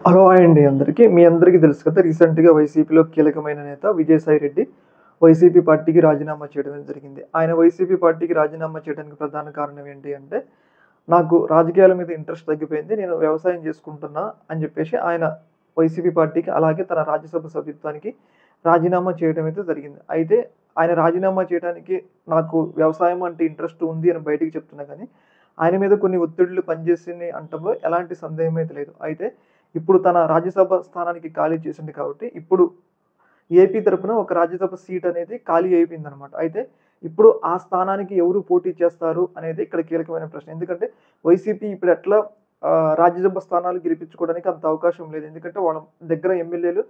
Hello! Hi అండి అందరికీ. మీ అందరికీ తెలుసు కదా! రీసెంట్‌గా వైసీపీలో కీలకమైన నేత విజయసాయి రెడ్డి వైసీపీ పార్టీకి రాజీనామా చేయడం అనేది జరిగింది. ఆయన వైసీపీ పార్టీకి రాజీనామా చేయడానికి ప్రధాన కారణం ఏంటి అంటే, నాకు రాజకీయాల మీద ఇంట్రెస్ట్ తగ్గిపోయింది. నేను వ్యవసాయం చేసుకుంటున్నా అని చెప్పేసి ఆయన వైసీపీ పార్టీకి అలాగే తన రాజ్యసభ సభ్యత్వానికి రాజీనామా చేయడం అయితే జరిగింది. అయితే ఆయన రాజీనామా చేయడానికి నాకు వ్యవసాయం అంటే ఇంట్రెస్ట్ ఉంది అని బయటికి చెప్తున్నా గానీ, ఆయన మీద కొన్ని ఒత్తిడులు పనిచేసినాయి అనటంలో ఎలాంటి సందేహం అయితే లేదు. అయితే ఇప్పుడు తన రాజ్యసభ స్థానానికి ఖాళీ చేసింది కాబట్టి, ఇప్పుడు ఏపీ తరపున ఒక రాజ్యసభ సీట్ అనేది ఖాళీ అయిపోయిందనమాట. అయితే ఇప్పుడు ఆ స్థానానికి ఎవరు పోటీ చేస్తారు అనేది ఇక్కడ కీలకమైన ప్రశ్న. ఎందుకంటే వైసీపీ ఇప్పుడు ఎట్లా రాజ్యసభ స్థానాలు గెలిపించుకోవడానికి అంత అవకాశం లేదు. ఎందుకంటే వాళ్ళ దగ్గర ఎమ్మెల్యేలు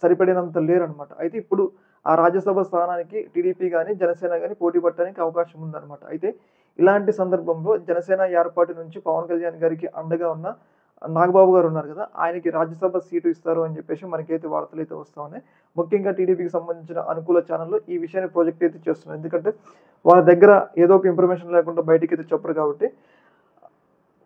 సరిపడినంత లేరనమాట. అయితే ఇప్పుడు ఆ రాజ్యసభ స్థానానికి టీడీపీ గాని, జనసేన గాని పోటీ పడటానికి అవకాశం ఉందనమాట. అయితే ఇలాంటి సందర్భంలో జనసేన ఏర్పాటు నుంచి పవన్ కళ్యాణ్ గారికి అండగా ఉన్న నాగబాబు గారు ఉన్నారు కదా! ఆయనకి రాజ్యసభ సీటు ఇస్తారు అని చెప్పేసి మనకైతే వార్తలైతే వస్తా ఉన్నాయి. ముఖ్యంగా టీడీపీకి సంబంధించిన అనుకూల ఛానెల్‌లు ఈ విషయాన్ని ప్రొజెక్ట్ అయితే చేస్తున్నారు. ఎందుకంటే వాళ్ళ దగ్గర ఏదో ఒక ఇన్ఫర్మేషన్ లేకుండా బయటికైతే చెప్పరు కాబట్టి,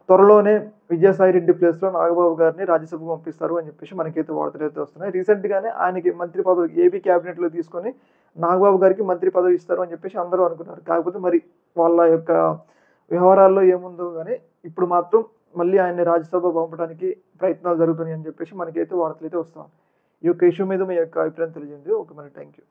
త్వరలోనే విజయసాయి రెడ్డి ప్లేస్‌లో నాగబాబు గారిని రాజ్యసభకు పంపిస్తారు అని చెప్పేసి మనకైతే వార్తలైతే వస్తున్నాయి. రీసెంట్‌గానే ఆయనకి మంత్రి పదవి ఏపీ క్యాబినెట్‌లో తీసుకొని నాగబాబు గారికి మంత్రి పదవి ఇస్తారు అని చెప్పేసి అందరూ అనుకున్నారు. కాకపోతే మరి వాళ్ళ యొక్క వ్యవహారాల్లో ఏముందో గాని ఇప్పుడు మాత్రం మళ్ళీ ఆయన్ని రాజ్యసభ పంపడానికి ప్రయత్నాలు జరుగుతున్నాయి అని చెప్పేసి మనకైతే వార్తలైతే వస్తా ఉన్నాయి. ఈ యొక్క ఇష్యూ మీద మీ యొక్క అభిప్రాయం తెలియజేయండి. ఓకే మరి థాంక్ యూ.